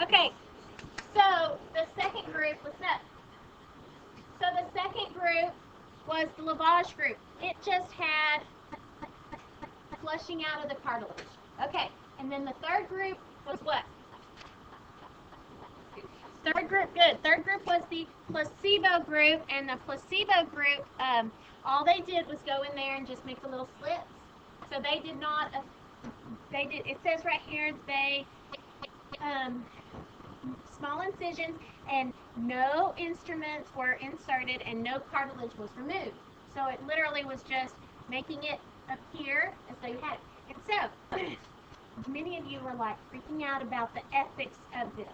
Okay, so the second group, what's up? So the second group was the lavage group. It just had flushing out of the cartilage. Okay, and then the third group was what? Third group, good. Third group was the placebo group, and the placebo group, all they did was go in there and just make the little slits. So they did not, they did, it says right here, they, small incisions, and no instruments were inserted, and no cartilage was removed. So it literally was just making it appear as though you had it. And so, many of you were like freaking out about the ethics of this.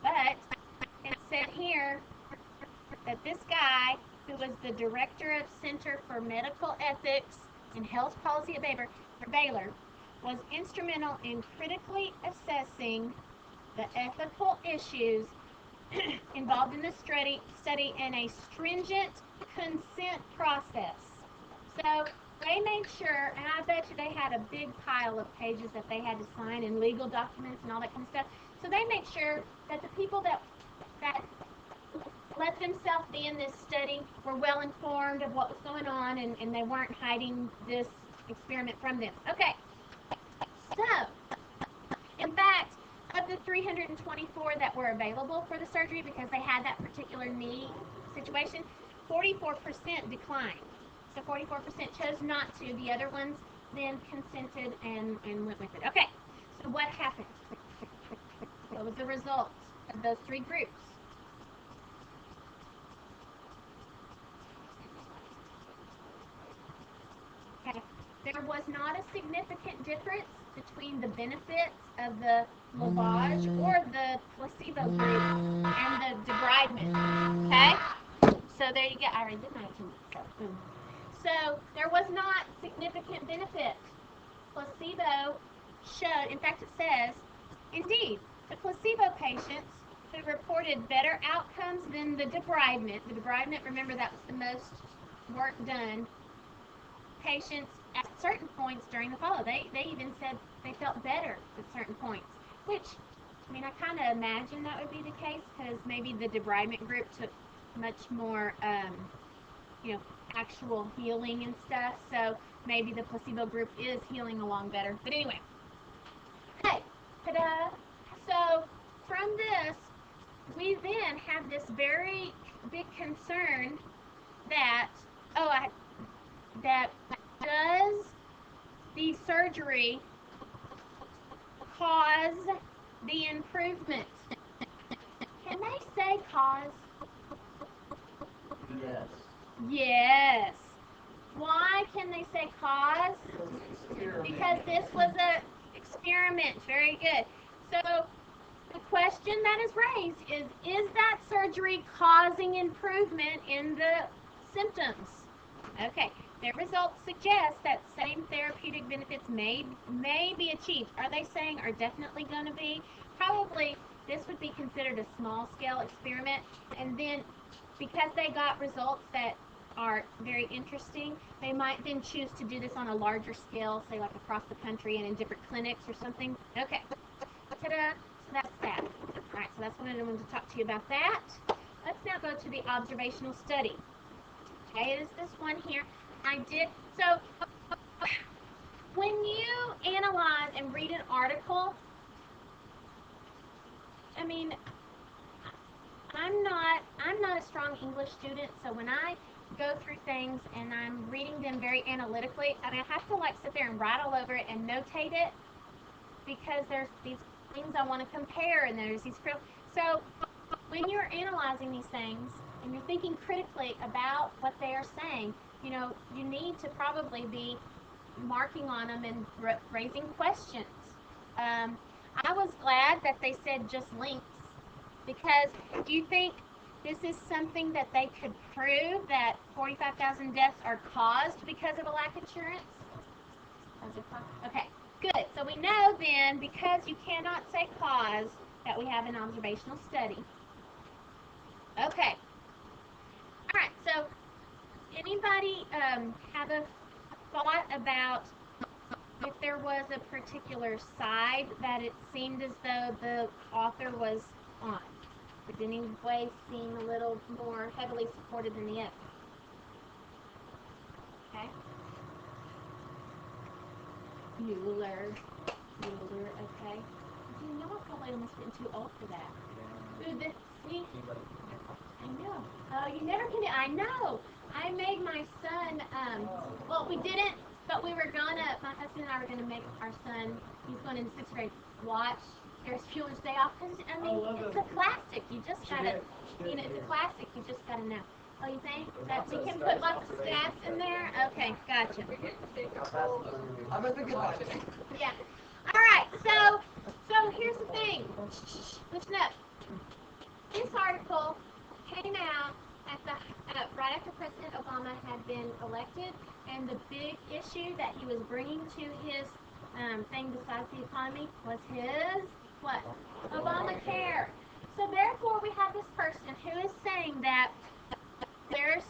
But it said here that this guy, who was the director of Center for Medical Ethics and Health Policy at Baylor, was instrumental in critically assessing the ethical issues involved in the study and a stringent consent process. So they made sure, and I bet you they had a big pile of pages that they had to sign and legal documents and all that kind of stuff. So they made sure that the people that let themselves be in this study were well informed of what was going on, and they weren't hiding this experiment from them. Okay, so in fact, of the 324 that were available for the surgery because they had that particular knee situation, 44% declined. So 44% chose not to. The other ones then consented and went with it. Okay, so what happened? What was the result of those three groups? Okay, there was not a significant difference between the benefits of the lavage or the placebo group and the debridement. Okay, so there you go. I already did my attendance, so boom. So there was not significant benefit. Placebo showed, in fact it says, indeed, the placebo patients who reported better outcomes than the debridement, remember that was the most work done, patients at certain points during the follow. They even said they felt better at certain points, which, I mean, I kind of imagine that would be the case because maybe the debridement group took much more, actual healing and stuff, so maybe the placebo group is healing along better. But anyway, hey, ta-da! So from this, we then have this very big concern that, that does the surgery cause the improvement? Can they say cause? Yes. Yes. Why can they say cause? Because this was an experiment. Very good. So the question that is raised is that surgery causing improvement in the symptoms? Okay. Their results suggest that same therapeutic benefits may be achieved. Are they saying are definitely going to be? Probably this would be considered a small-scale experiment, and then because they got results that are very interesting, they might then choose to do this on a larger scale, say like across the country and in different clinics or something. Okay, ta-da! So that's that. All right, so that's what I wanted to talk to you about that. Let's now go to the observational study. Okay, it is this one here. I did, so when you analyze and read an article, I mean, I'm not a strong English student, so when I go through things and I'm reading them very analytically, I mean, I have to like sit there and write all over it and notate it because there's these things I want to compare and there's these so when you're analyzing these things and you're thinking critically about what they are saying, you need to probably be marking on them and raising questions. I was glad that they said just links, because do you think this is something that they could prove, that 45,000 deaths are caused because of a lack of insurance? Okay, good. So we know then, because you cannot say cause, that we have an observational study. Okay. All right, so anybody have a thought about if there was a particular side that it seemed as though the author was on. Did any way seem a little more heavily supported than the other? Okay. Mueller, okay. You know, I probably almost been too old for that. Ooh, see? I know. Oh, you never can. I know. I made my son. Well, we didn't, but we were gonna. My husband and I were gonna make our son. He's going in 6th grade. Watch Ferris Bueller's Day Off because I mean it's a classic. You just gotta. You know, it's a classic. You just gotta know. Oh, you think that we can put lots of stats in there? Okay, gotcha. Yeah. All right. So here's the thing. Listen up. This article came out at right after President Obama had been elected, and the big issue that he was bringing to his thing besides the economy was his what? Obamacare. So therefore, we have this person who is saying that there's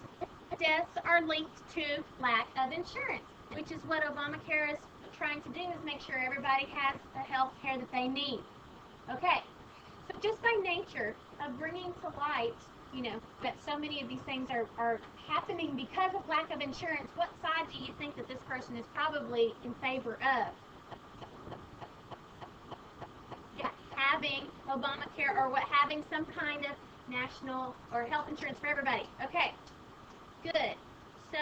deaths are linked to lack of insurance, which is what Obamacare is trying to do, is make sure everybody has the health care that they need. Okay. So just by nature of bringing to light, you know, that so many of these things are happening because of lack of insurance, what side do you think that this person is probably in favor of? Yeah, having Obamacare or having some kind of national or health insurance for everybody. Okay, good. So,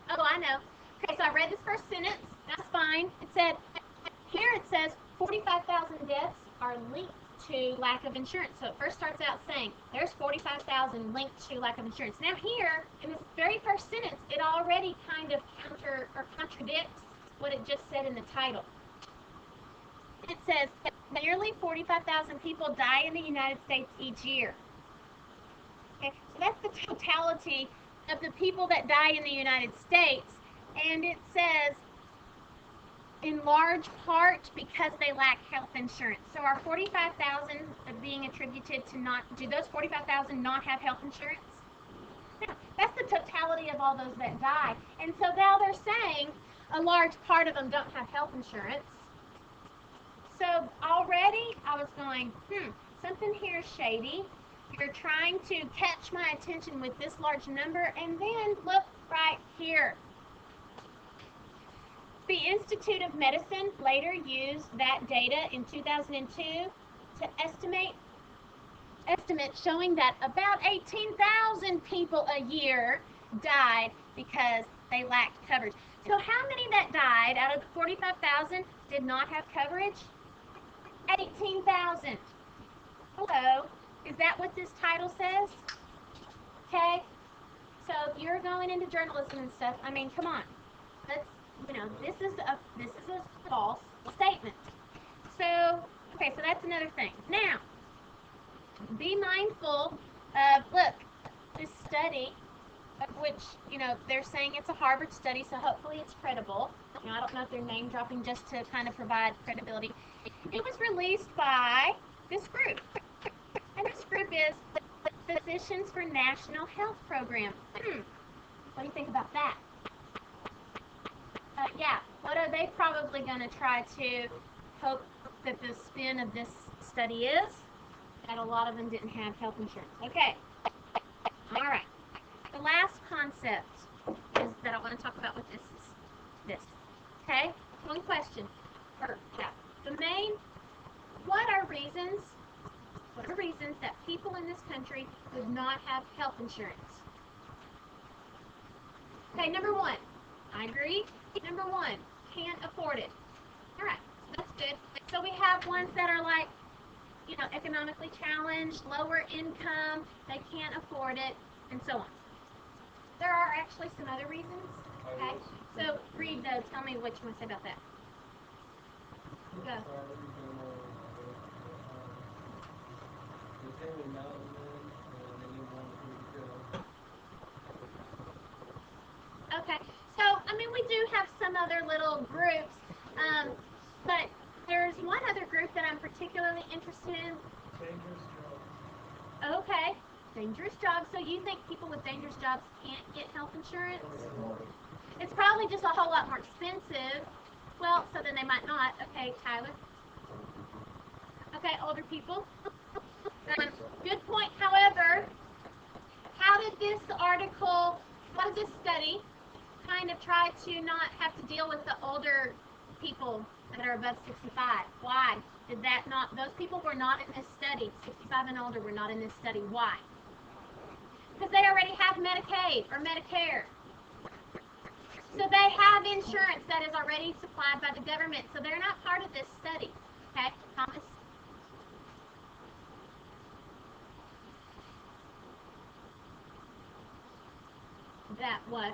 oh, I know. Okay, so I read this first sentence. That's fine. It said, here it says 45,000 deaths are linked to lack of insurance. So it first starts out saying there's 45,000 linked to lack of insurance. Now here, in this very first sentence, it already kind of contradicts what it just said in the title. It says nearly 45,000 people die in the United States each year. Okay, so that's the totality of the people that die in the United States, and it says in large part because they lack health insurance. So are 45,000 being attributed to do those 45,000 not have health insurance? No, that's the totality of all those that die. And so now they're saying a large part of them don't have health insurance. So already I was going, something here is shady. You're trying to catch my attention with this large number, and then look right here. The Institute of Medicine later used that data in 2002 to estimate showing that about 18,000 people a year died because they lacked coverage. So how many that died out of the 45,000 did not have coverage? 18,000. Hello. Is that what this title says? Okay. So if you're going into journalism and stuff, I mean, come on. Let's, this is a false statement. So, okay, so that's another thing. Now, be mindful of, look, this study, of which, they're saying it's a Harvard study, so hopefully it's credible. I don't know if they're name dropping just to kind of provide credibility. It was released by this group. And this group is Physicians for National Health Program. What do you think about that? Yeah, what are they probably going to try to hope that the spin of this study is? That a lot of them didn't have health insurance. Okay. All right. The last concept is that I want to talk about with this. Okay? One question. What are reasons that people in this country would not have health insurance? Okay, number one. I agree. Number one, can't afford it. All right, that's good. So we have ones that are like, economically challenged, lower income, they can't afford it, and so on. There are actually some other reasons. Okay, so read those. Tell me what you want to say about that. Go. Okay, so we do have some other little groups, but there's one other group that I'm particularly interested in. Okay, Dangerous jobs. So you think people with dangerous jobs can't get health insurance? It's probably just a whole lot more expensive. Well, so then they might not. Okay, Tyler. Okay, older people. Good point. However, how did this study kind of try to not have to deal with the older people that are above 65? Why did that not? Those people were not in this study. 65 and older were not in this study. Why? Because they already have Medicaid or Medicare. So they have insurance that is already supplied by the government. So they're not part of this study. Okay, Thomas? That what?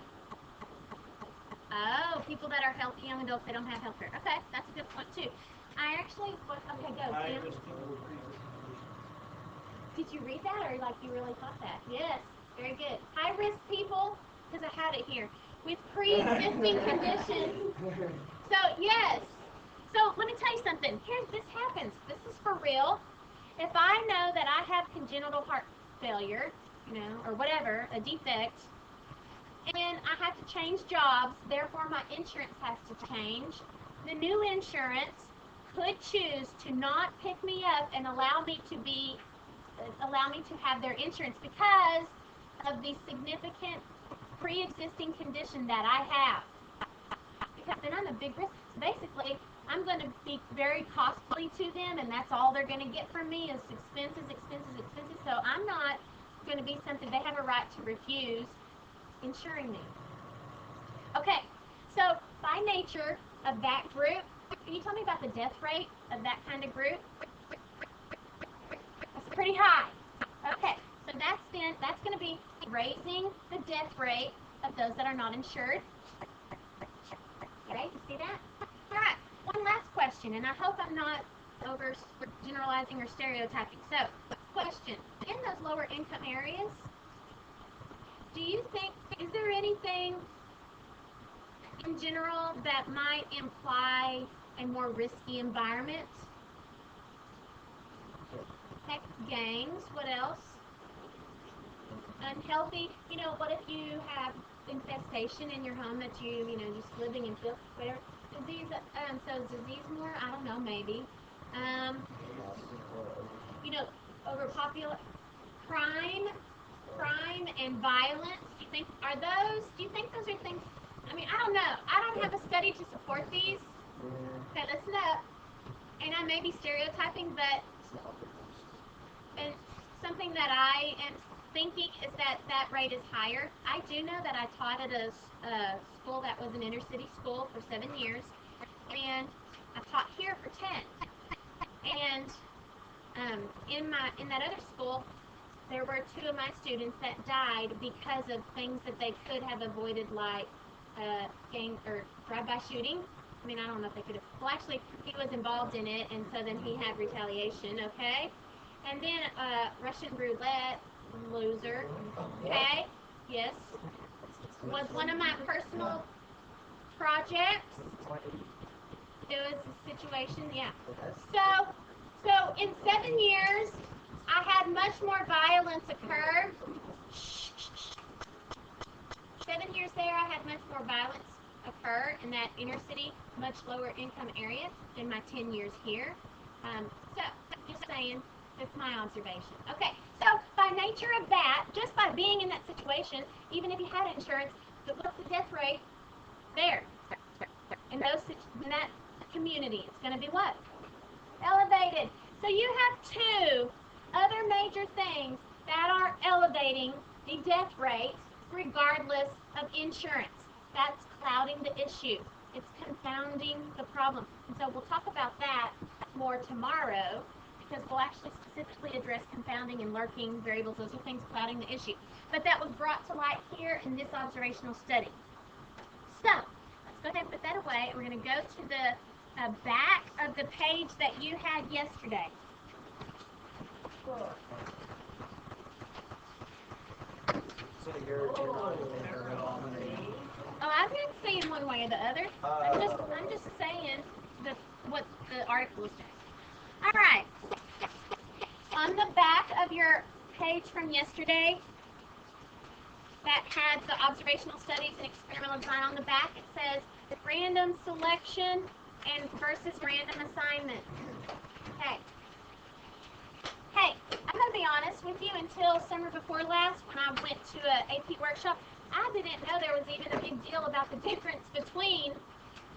Oh, people that are healthy, young adults, they don't have health care. Okay, that's a good point too. I actually, okay, go, Sam. Did you read that, or like you really thought that? Yes, very good. High risk people, because I had it here, with pre-existing conditions. So yes. So let me tell you something. This happens. This is for real. If I know that I have congenital heart failure, or whatever, a defect, and I have to change jobs, therefore my insurance has to change, the new insurance could choose to not pick me up and allow me to have their insurance because of the significant pre-existing condition that I have. Because then I'm a big risk. So basically, I'm going to be very costly to them, and that's all they're going to get from me is expenses. So I'm not going to be something they have a right to refuse insuring me. Okay, so by nature of that group, can you tell me about the death rate of that kind of group? It's pretty high. Okay, so that's going to be raising the death rate of those that are not insured. Okay, you see that? All right, one last question, and I hope I'm not over generalizing or stereotyping. So, question, in those lower income areas, do you think, is there anything in general that might imply a more risky environment? Heck, gangs, what else? Unhealthy, what if you have infestation in your home that just living in filth, whatever. Disease, so disease more, I don't know, maybe. Overpopulation, crime and violence. Do you think those are things, I don't know. I don't have a study to support these. Okay, listen up. And I may be stereotyping, but and something that I am thinking is that rate is higher. I do know that I taught at a school that was an inner city school for 7 years, and I taught here for 10. And in that other school, there were 2 of my students that died because of things that they could have avoided, like gang or drive-by shooting. I don't know if they could have. Well, actually, he was involved in it, and so then he had retaliation. Okay, and then Russian roulette loser. Okay, yes, was one of my personal projects. It was a situation, yeah. So in 7 years, I had much more violence occur. 7 years there, I had much more violence occur in that inner city, much lower income area than my 10 years here. So, just saying, that's my observation. Okay, so by nature of that, just by being in that situation, even if you had insurance, what's the death rate there? In that community, it's going to be what? Elevated. So you have 2 other major things that are elevating the death rate regardless of insurance. That's clouding the issue. It's confounding the problem. And so we'll talk about that more tomorrow because we'll actually specifically address confounding and lurking variables. Those are things clouding the issue. But that was brought to light here in this observational study. So let's go ahead and put that away. And we're going to go to the back of the page that you had yesterday. So you're not Oh, I'm not saying one way or the other. I'm just saying what the article is saying. All right. On the back of your page from yesterday that had the observational studies and experimental design on the back. It says random selection and versus random assignment. Okay. Hey, I'm going to be honest with you, until summer before last when I went to an AP workshop, I didn't know there was even a big deal about the difference between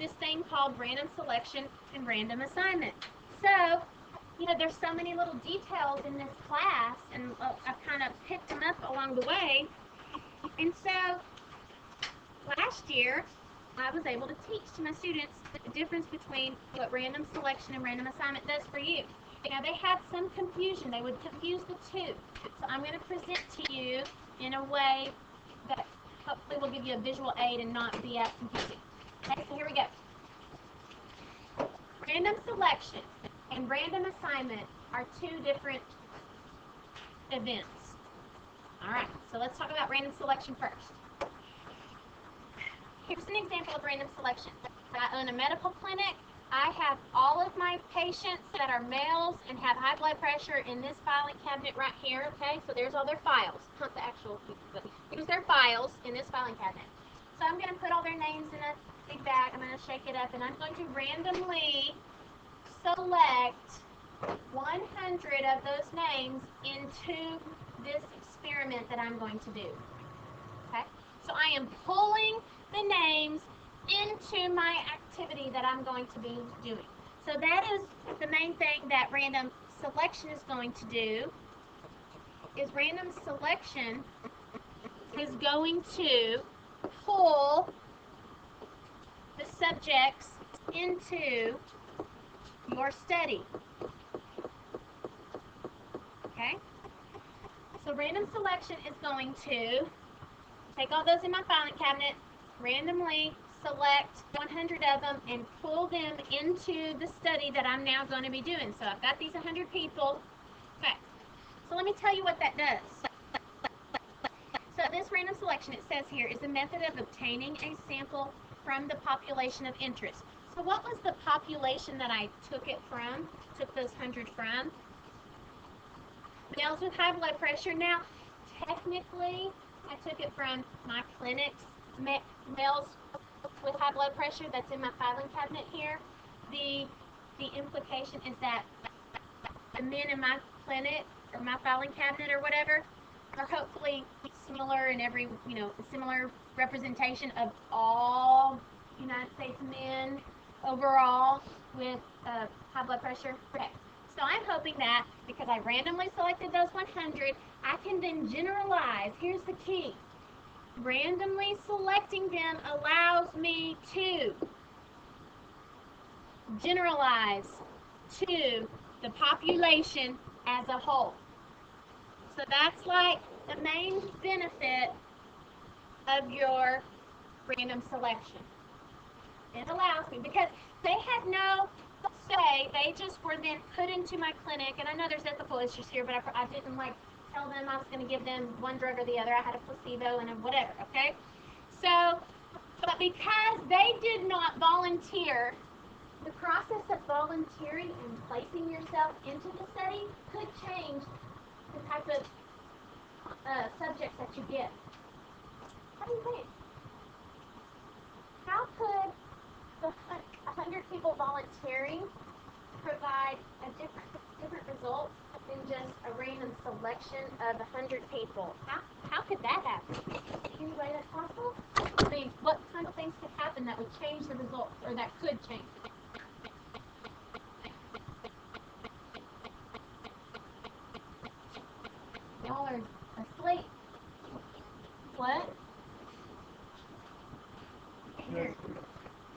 this thing called random selection and random assignment. So, you know, there's so many little details in this class, and I've kind of picked them up along the way. And so, last year, I was able to teach to my students the difference between what random selection and random assignment does for you. Now, they had some confusion. They would confuse the two. So I'm going to present to you in a way that hopefully will give you a visual aid and not be as confusing. Okay, so here we go. Random selection and random assignment are two different events. All right, so let's talk about random selection first. Here's an example of random selection. I own a medical clinic. I have all of my patients that are males and have high blood pressure in this filing cabinet right here, okay? So there's all their files, not the actual people, but here's their files in this filing cabinet. So I'm going to put all their names in a big bag. I'm going to shake it up, and I'm going to randomly select 100 of those names into this experiment that I'm going to do, okay? So I am pulling the names into my activity that I'm going to be doing. So that is the main thing that random selection is going to do, is random selection is going to pull the subjects into your study. Okay? So random selection is going to take all those in my filing cabinet, randomly select 100 of them, and pull them into the study that I'm now going to be doing. So I've got these 100 people. Okay, so let me tell you what that does. So this random selection, it says here, is a method of obtaining a sample from the population of interest. So what was the population that I took it from, took those 100 from? Males with high blood pressure. Now, technically, I took it from my clinic's males with high blood pressure that's in my filing cabinet here. The implication is that the men in my clinic or my filing cabinet or whatever are hopefully similar in every, similar representation of all United States men overall with high blood pressure. Okay. So I'm hoping that because I randomly selected those 100, I can then generalize. Here's the key. Randomly selecting them allows me to generalize to the population as a whole. So that's like the main benefit of your random selection. It allows me, because they had no say, they just were then put into my clinic, and I know there's ethical issues here, but I didn't tell them I was going to give them one drug or the other. I had a placebo and a whatever, okay? So, but because they did not volunteer, the process of volunteering and placing yourself into the study could change the type of subjects that you get. How do you think? How could the 100 people volunteering provide a different result than just a random selection of 100 people? How could that happen? Any way that's possible? I mean, what kind of things could happen that would change the results, or that could change it? Y'all are asleep. What? Here.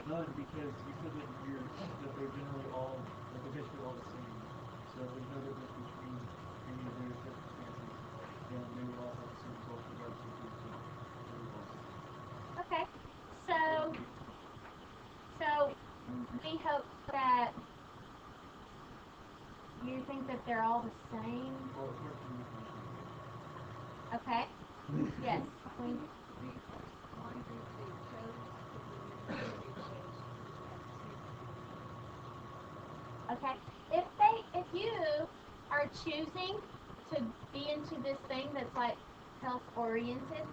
No, because you said that they're generally all, they're basically all the same. So there's no difference between any of their circumstances. And they would all have the same result regardless of who's the result. Okay. So we hope that you think that they're all the same. Well, it's worth for me. Okay. Yes. Okay. If you are choosing to be into this thing that's like health-oriented,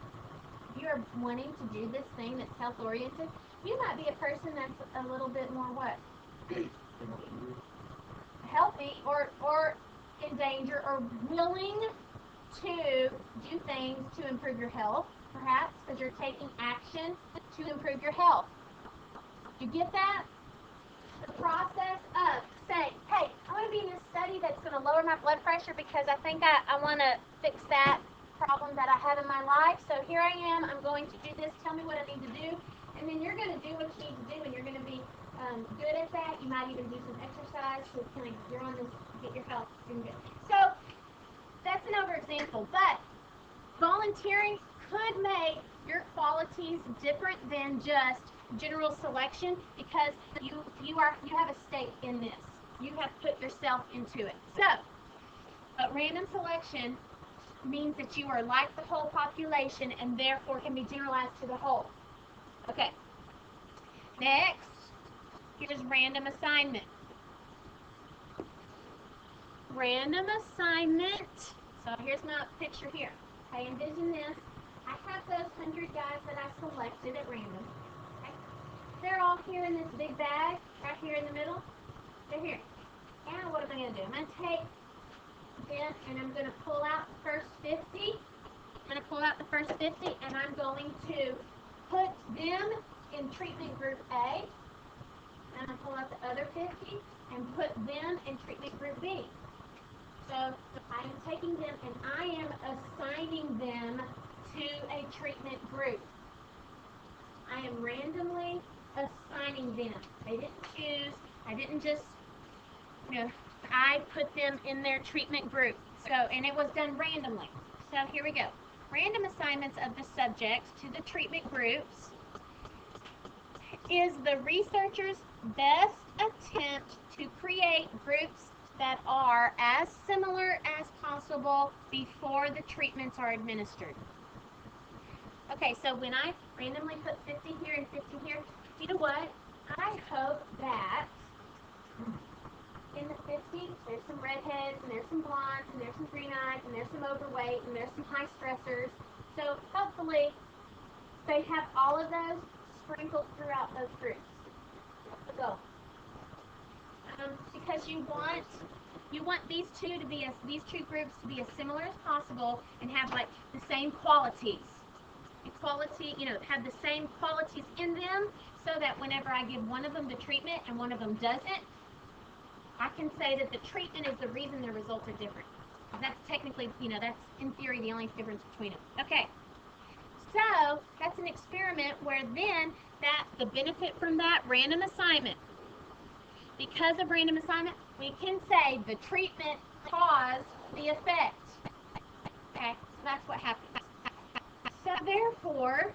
if you're wanting to do this thing that's health-oriented, you might be a person that's a little bit more what? Healthy or in danger or willing to do things to improve your health, perhaps, because you're taking action to improve your health. You get that? The process of saying, hey, I want to be in this study that's going to lower my blood pressure because I think I want to fix that problem that I have in my life. So here I am. I'm going to do this. Tell me what I need to do. And then you're going to do what you need to do, and you're going to be good at that. You might even do some exercise to kind of you're on this, get your health doing good. So that's an overexample, but volunteering could make your qualities different than just general selection because you have a stake in this. You have put yourself into it. So, but random selection means that you are like the whole population and therefore can be generalized to the whole. Okay. Next, here's random assignment. Random assignment. So here's my picture here. Okay, envision this. I have those 100 guys that I selected at random. Okay. They're all here in this big bag, right here in the middle. They're here. Now what am I going to do? I'm going to take them and I'm going to pull out the first 50. I'm going to pull out the first 50 and I'm going to put them in treatment group A. And I'm going to pull out the other 50 and put them in treatment group B. So I am taking them and I am assigning them to a treatment group. I am randomly assigning them. I didn't choose. I didn't just, I put them in their treatment group. So, and it was done randomly. So here we go. Random assignments of the subjects to the treatment groups is the researcher's best attempt to create groups that are as similar as possible before the treatments are administered. Okay, so when I randomly put 50 here and 50 here, you know what? I hope that in the 50, there's some redheads, and there's some blondes, and there's some green eyes, and there's some overweight, and there's some high stressors. So hopefully they have all of those sprinkled throughout those groups. That's the goal. Because you want these two groups to be as similar as possible and have like the same qualities. Have the same qualities in them so that whenever I give one of them the treatment and one of them doesn't, I can say that the treatment is the reason the results are different. That's technically, that's in theory the only difference between them. Okay. So that's an experiment where then the benefit from that random assignment, because of random assignment, we can say the treatment caused the effect. Okay, so that's what happens. So therefore,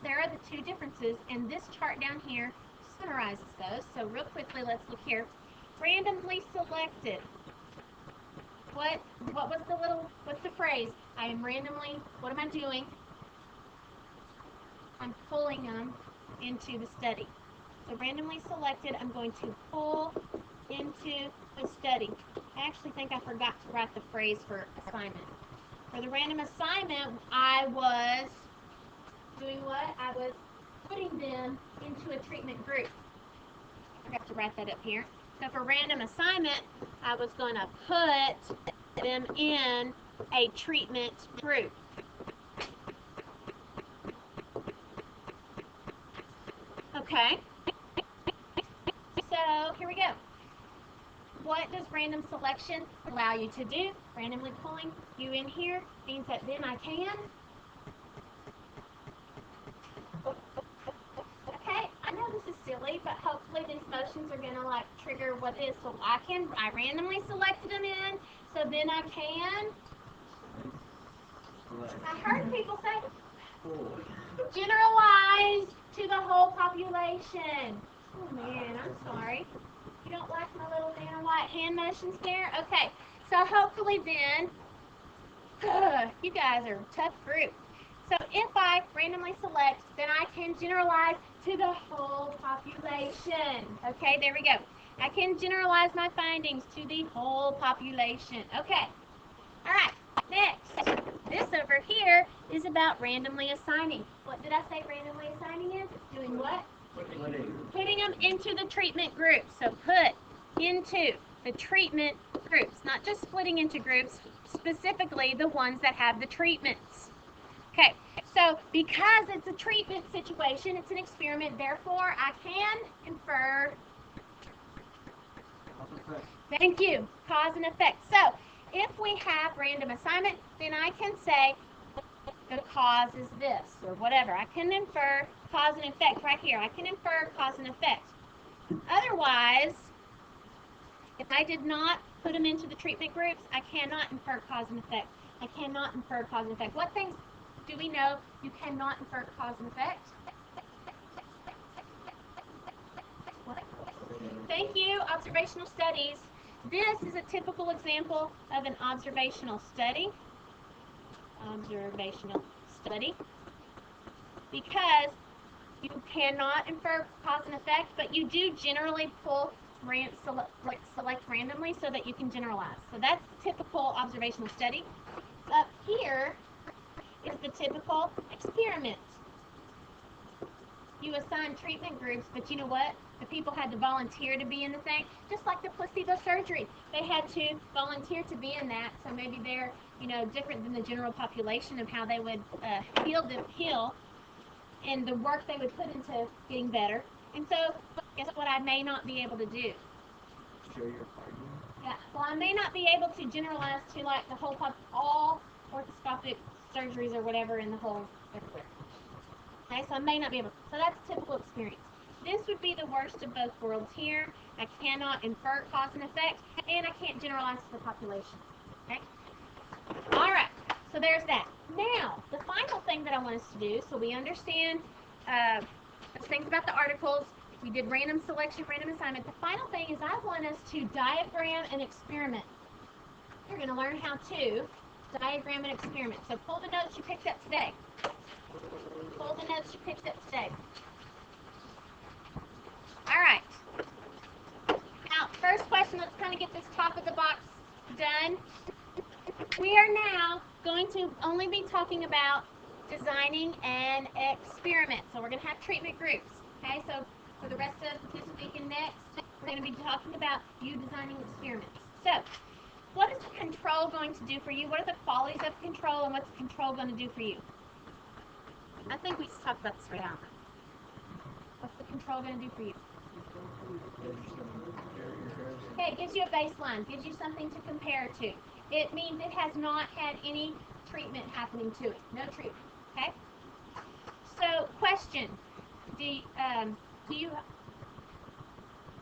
there are the two differences, and this chart down here summarizes those. So real quickly, let's look here. Randomly selected. What's the phrase? I am randomly, what am I doing? I'm pulling them into the study. So randomly selected, I'm going to pull into the study. I actually think I forgot to write the phrase for assignment. For the random assignment, I was doing what? I was putting them into a treatment group. I forgot to write that up here. So for random assignment, I was going to put them in a treatment group. Okay. So here we go. What does random selection allow you to do? Randomly pulling you in here means that then I can. Okay, I know this is silly, but hopefully these motions are going to like trigger what is. So I randomly selected them in, so then I can. I heard people say generalized to the whole population. Oh man, I'm sorry. You don't like my little damn white hand motions there? Okay, so hopefully then, you guys are a tough group. So if I randomly select, then I can generalize to the whole population. Okay, there we go. I can generalize my findings to the whole population. Okay, All right, next. This over here is about randomly assigning. What did I say randomly assigning is? It's doing what? Putting them into the treatment group. So put into the treatment groups, not just splitting into groups, specifically the ones that have the treatments. Okay, so because it's a treatment situation, it's an experiment, therefore I can infer, thank you, cause and effect. So if we have random assignment, then I can say the cause is this, or whatever. I can infer cause and effect right here. I can infer cause and effect. Otherwise, if I did not put them into the treatment groups, I cannot infer cause and effect. I cannot infer cause and effect. What things do we know you cannot infer cause and effect? Thank you, observational studies. This is a typical example of an observational study. Observational study. Because you cannot infer cause and effect, but you do generally select randomly so that you can generalize. So that's typical observational study. Up here is the typical experiment. You assign treatment groups, but you know what? The people had to volunteer to be in the thing, just like the placebo surgery. They had to volunteer to be in that, so maybe they're, different than the general population of how they would heal, and the work they would put into getting better. And so, guess what I may not be able to do? Show your party. Yeah, well, I may not be able to generalize to like the whole all orthoscopic surgeries or whatever in the whole everywhere. Okay, so I may not be able to. So that's typical experience. This would be the worst of both worlds here. I cannot infer cause and effect, and I can't generalize to the population. Okay? All right, so there's that. Now, the final thing that I want us to do, so we understand those things about the articles. We did random selection, random assignment. The final thing is I want us to diagram an experiment. You're going to learn how to diagram an experiment. So pull the notes you picked up today. Pull the notes you picked up today. All right. Now, first question, let's kind of get this top of the box done. We are now going to only be talking about designing an experiment. So we're going to have treatment groups. Okay, so for the rest of this week and next, we're going to be talking about you designing experiments. So, what is the control going to do for you? What are the qualities of control, and what's the control going to do for you? I think we just talked about this right now. What's the control going to do for you? Okay, it gives you a baseline, gives you something to compare to. It means it has not had any treatment happening to it. No treatment. Okay? So, question. Do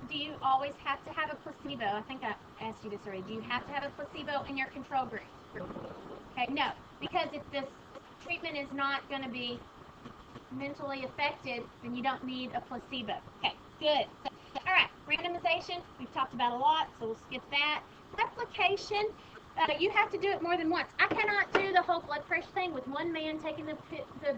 you always have to have a placebo? I think I asked you this already. Do you have to have a placebo in your control group? Okay, no. Because if this treatment is not going to be mentally affected, then you don't need a placebo. Okay, good. All right, randomization, we've talked about a lot, so we'll skip that. Replication, you have to do it more than once. I cannot do the whole blood pressure thing with one man taking the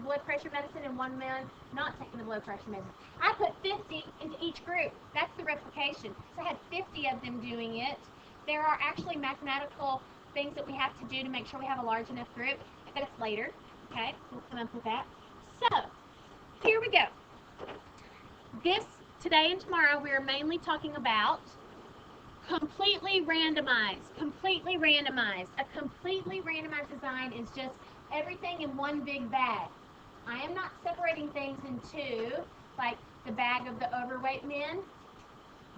blood pressure medicine and one man not taking the blood pressure medicine. I put 50 into each group. That's the replication. So I had 50 of them doing it. There are actually mathematical things that we have to do to make sure we have a large enough group. That's later. Okay, we'll come up with that. So, here we go. Today and tomorrow, we are mainly talking about completely randomized. Completely randomized. A completely randomized design is just everything in one big bag. I am not separating things in two, like the bag of the overweight men,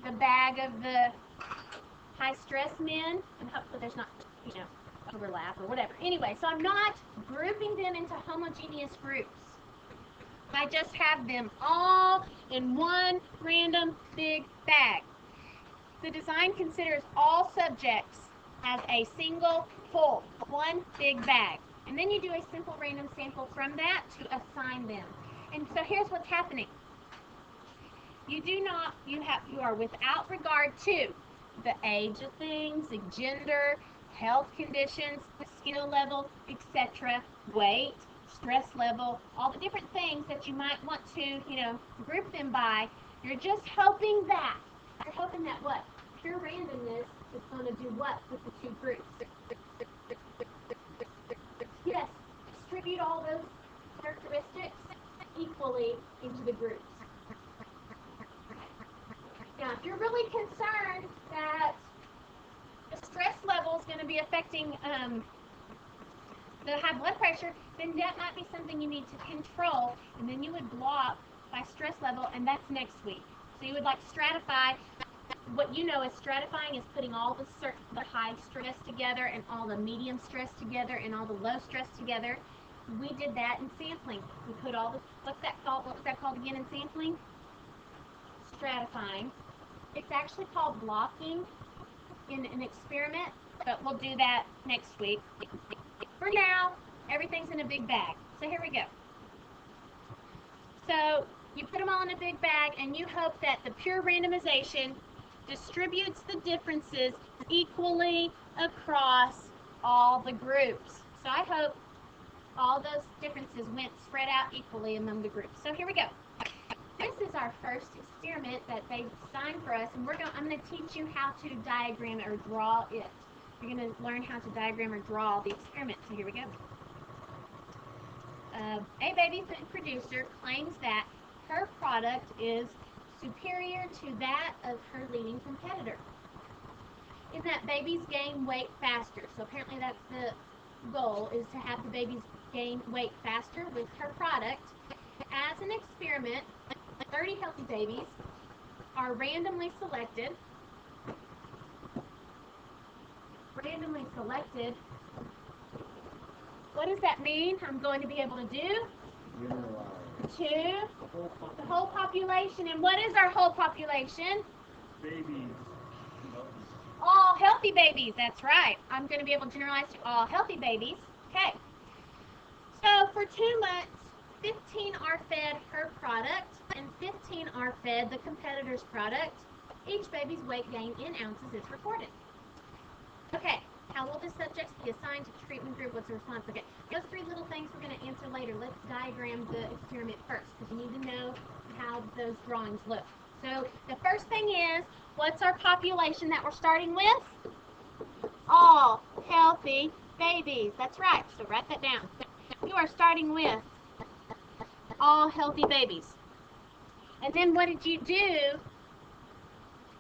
the bag of the high stress men, and hopefully there's not, overlap or whatever. Anyway, so I'm not grouping them into homogeneous groups. I just have them all in one random big bag. The design considers all subjects as a single whole, one big bag. And then you do a simple random sample from that to assign them. And so here's what's happening. You are without regard to the age of things, the gender, health conditions, skill level, etc., weight, stress level, all the different things that you might want to, group them by. You're just hoping that. You're hoping that what? Pure randomness is going to do what with the two groups? distribute all those characteristics equally into the groups. Now, if you're really concerned that the stress level is going to be affecting the high blood pressure, then that might be something you need to control, and then you would block by stress level, and that's next week. So you would like stratify. What you know is stratifying is putting all the high stress together and all the medium stress together and all the low stress together. We did that in sampling. We put all the, what's that called? What was that called again in sampling? Stratifying. It's actually called blocking in an experiment, but we'll do that next week. For now, everything's in a big bag. So here we go. So you put them all in a big bag, and you hope that the pure randomization distributes the differences equally across all the groups. So I hope all those differences went spread out equally among the groups. So here we go. This is our first experiment that they designed for us, and I'm going to teach you how to diagram or draw it. You're going to learn how to diagram or draw the experiment. So here we go. A baby food producer claims that her product is superior to that of her leading competitor. In that babies gain weight faster. So apparently that's the goal, is to have the babies gain weight faster with her product. As an experiment, 30 healthy babies are randomly selected. Randomly selected. What does that mean? I'm going to be able to do? To the whole population. And what is our whole population? Babies. All healthy babies. That's right. I'm going to be able to generalize to all healthy babies. Okay. So for 2 months, 15 are fed her product and 15 are fed the competitor's product. Each baby's weight gain in ounces is recorded. Okay. How will the subjects be assigned to treatment group? What's the response? Okay, those 3 little things we're going to answer later. Let's diagram the experiment first, because you need to know how those drawings look. So the first thing is, what's our population that we're starting with? All healthy babies. That's right. So write that down. You are starting with all healthy babies. And then what did you do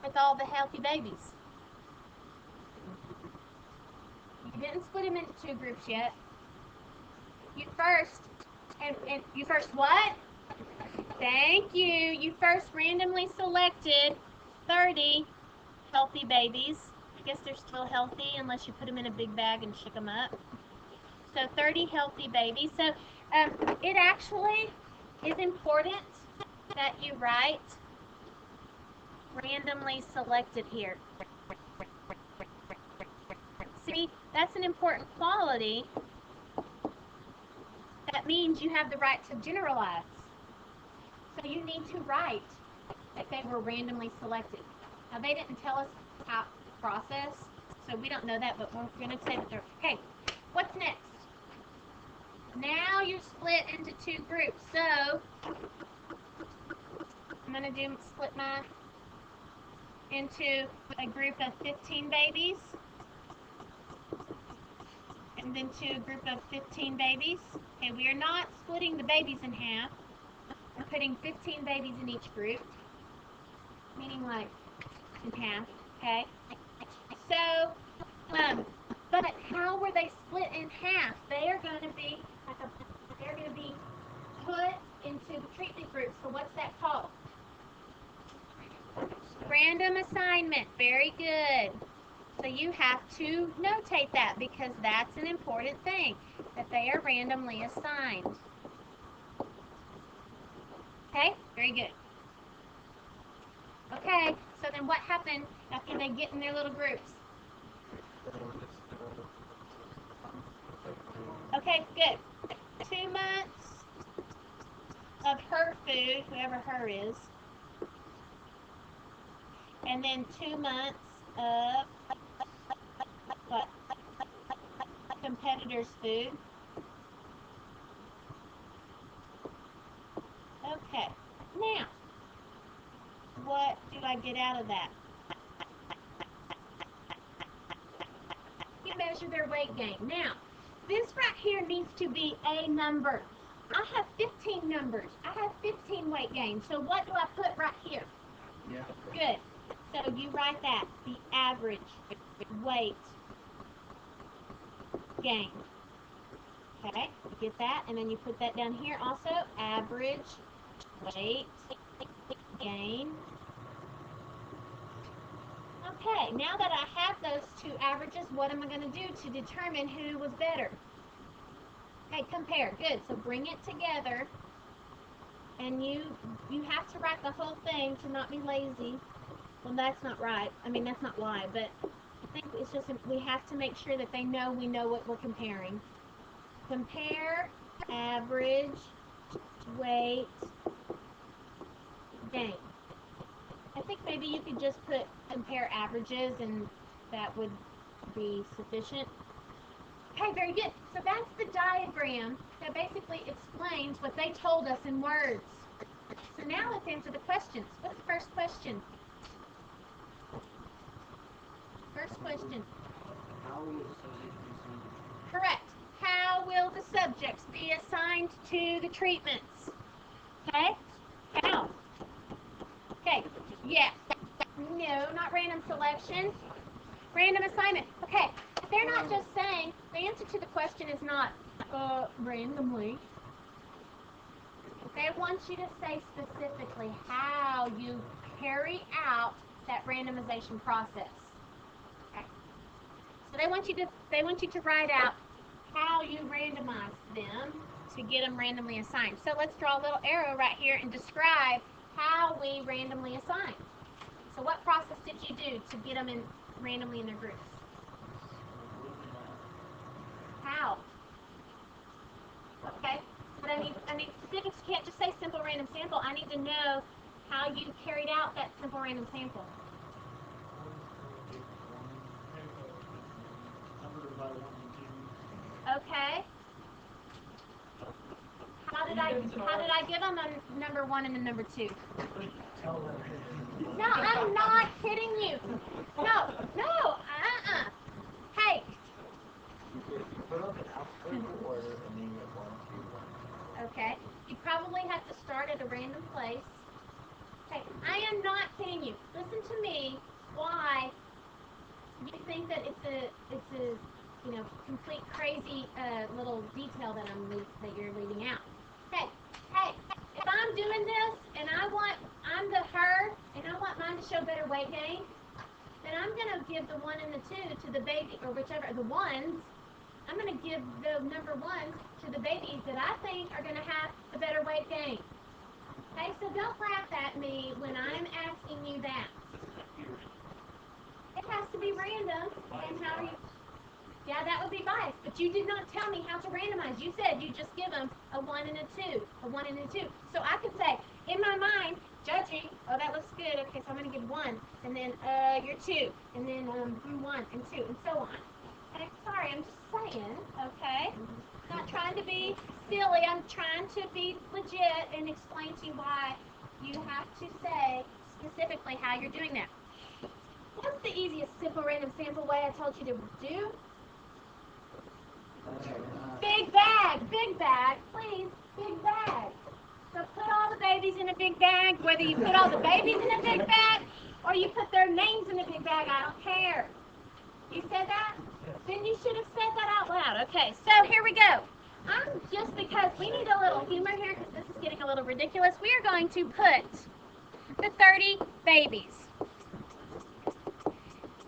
with all the healthy babies? You didn't split them into 2 groups yet. You first, and you first what? Thank you. You first randomly selected 30 healthy babies. I guess they're still healthy unless you put them in a big bag and shook them up. So 30 healthy babies. So it actually is important that you write randomly selected here. See, that's an important quality. That means you have the right to generalize. So you need to write that they were randomly selected. Now, they didn't tell us how to process, so we don't know that, but we're going to say that they're... Okay, what's next? Now you're split into 2 groups. So I'm going to split mine into a group of 15 babies. And then to a group of 15 babies. Okay, we are not splitting the babies in half. We're putting 15 babies in each group, meaning like in half, okay? So, but how were they split in half? They are going to be put into the treatment group. So what's that called? Random assignment. Very good. So you have to notate that, because that's an important thing, that they are randomly assigned. Okay, very good. Okay, so then what happened after they get in their little groups? Okay, good. 2 months of her food, whoever her is, and then 2 months of what? Competitor's food. Okay, now, what do I get out of that? You measure their weight gain. Now, This right here needs to be a number. I have 15 numbers. I have 15 weight gains. So what do I put right here? Yeah. Good. So you write that, the average weight gain. Okay, you get that, and then you put that down here also, average weight gain. Okay, now that I have those two averages, what am I going to do to determine who was better? Okay, compare. Good. So bring it together, and you have to write the whole thing to not be lazy. Well, that's not right. I mean, that's not why, but I think it's just we have to make sure that they know we know what we're comparing. Compare average weight gain. I think maybe you could just put compare averages and that would be sufficient. Okay, very good. So that's the diagram that basically explains what they told us in words. So now let's answer the questions. What's the first question? First question. How will the subject be assigned? Correct. How will the subjects be assigned to the treatments? Okay? How? Okay. Yes. No, not random selection. Random assignment. Okay. They're not just saying, the answer to the question is not randomly. They want you to say specifically how you carry out that randomization process. Okay. So they want you to write out how you randomize them to get them randomly assigned. So let's draw a little arrow right here and describe how we randomly assign. So what process did you do to get them randomly in their groups? How? Okay, but I need specifics. You can't just say simple random sample. I need to know how you carried out that simple random sample. Okay. How did I give them a number 1 and a number 2? No, I'm not kidding you. No. Hey. Put them in alphabetical order and then you get 1, 2, 1. Okay. You probably have to start at a random place. Okay. I am not kidding you. Listen to me. Why you think that it's a complete crazy little detail that you're leaving out. Hey, if I'm doing this and I'm the her and I want mine to show better weight gain, then I'm gonna give the 1 and the 2 to the baby, or whichever, the ones. I'm gonna give the number 1s to the babies that I think are gonna have the better weight gain. Okay, so don't laugh at me when I'm asking you that. It has to be random, and how are you? Yeah, that would be biased, but you did not tell me how to randomize. You said you just give them a 1 and a 2, a 1 and a 2. So I could say, in my mind, judging, oh, that looks good, okay, so I'm going to give 1, and then you're 2, and then 1 and 2, and so on. Okay, sorry, I'm just saying, okay? Not trying to be silly, I'm trying to be legit and explain to you why you have to say specifically how you're doing that. What's the easiest simple random sample way I told you to do? Big bag, please, big bag. So put all the babies in a big bag, whether you put all the babies in a big bag or you put their names in a big bag, I don't care. You said that? Then you should have said that out loud. Okay, so here we go. Just because we need a little humor here, because this is getting a little ridiculous, we are going to put the 30 babies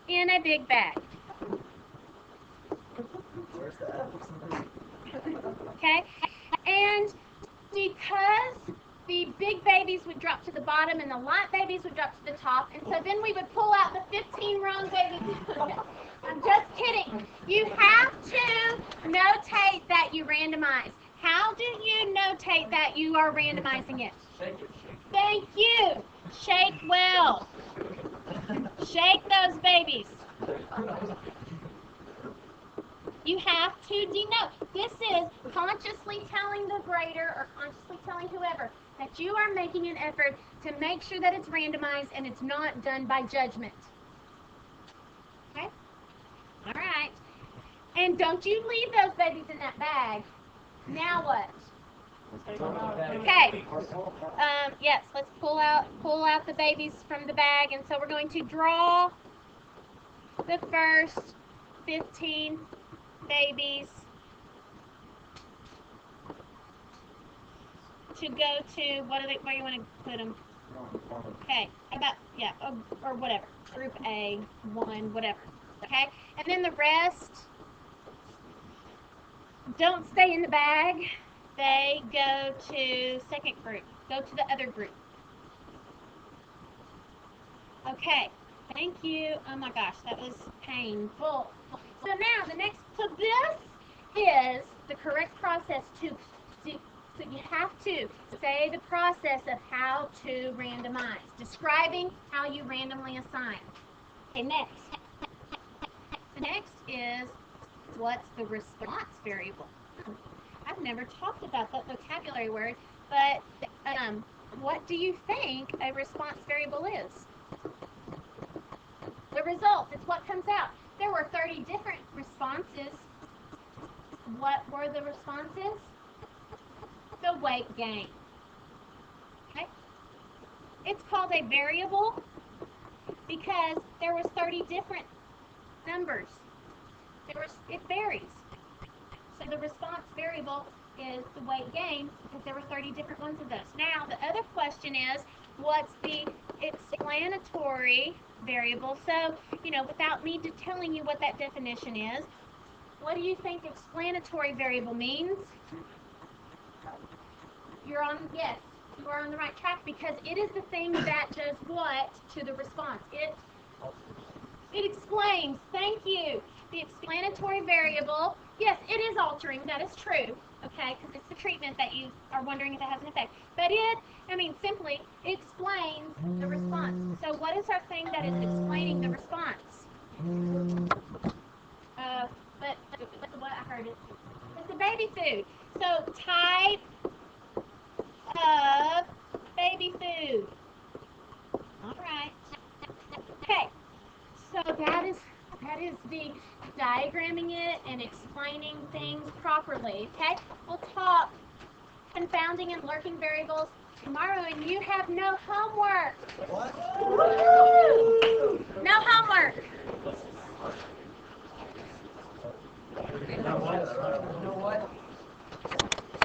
in a big bag. Okay, and because the big babies would drop to the bottom and the light babies would drop to the top, and so then we would pull out the 15 wrong babies. I'm just kidding. You have to notate that you randomize. How do you notate that you are randomizing it? Shake it. Thank you. Shake well. Shake those babies. You have to denote. This is consciously telling the grader or consciously telling whoever that you are making an effort to make sure that it's randomized and it's not done by judgment. Okay? All right. And don't you leave those babies in that bag. Now what? Okay. Yes, let's pull out the babies from the bag, and so we're going to draw the first 15 babies to go to where you want to put them? Okay, about or whatever. Group A, 1, whatever. Okay, and then the rest don't stay in the bag. They go to second group. Go to the other group. Okay, thank you. Oh my gosh, that was painful. So now so this is the correct process so you have to say the process of how to randomize, describing how you randomly assign. Okay, next is what's the response variable? I've never talked about that vocabulary word, but what do you think a response variable is? The results, it's what comes out. There were 30 different responses. What were the responses? The weight gain. Okay? It's called a variable because there was 30 different numbers. It varies. So the response variable is the weight gain because there were 30 different ones of those. Now, the other question is, what's the explanatory variable? So, without me telling you what that definition is, what do you think explanatory variable means? Yes, you are on the right track because it is the thing that does what to the response? It explains. Thank you. The explanatory variable, yes, it is altering. That is true. Okay, because it's the treatment that you are wondering if it has an effect. But simply explains the response. So what is our thing that is explaining the response? But what I heard it. It's the baby food. So type of baby food. All right. Okay. So that is the diagramming it and explaining things properly. Okay. We'll talk confounding and lurking variables tomorrow, and you have no homework. What? No homework. You know what?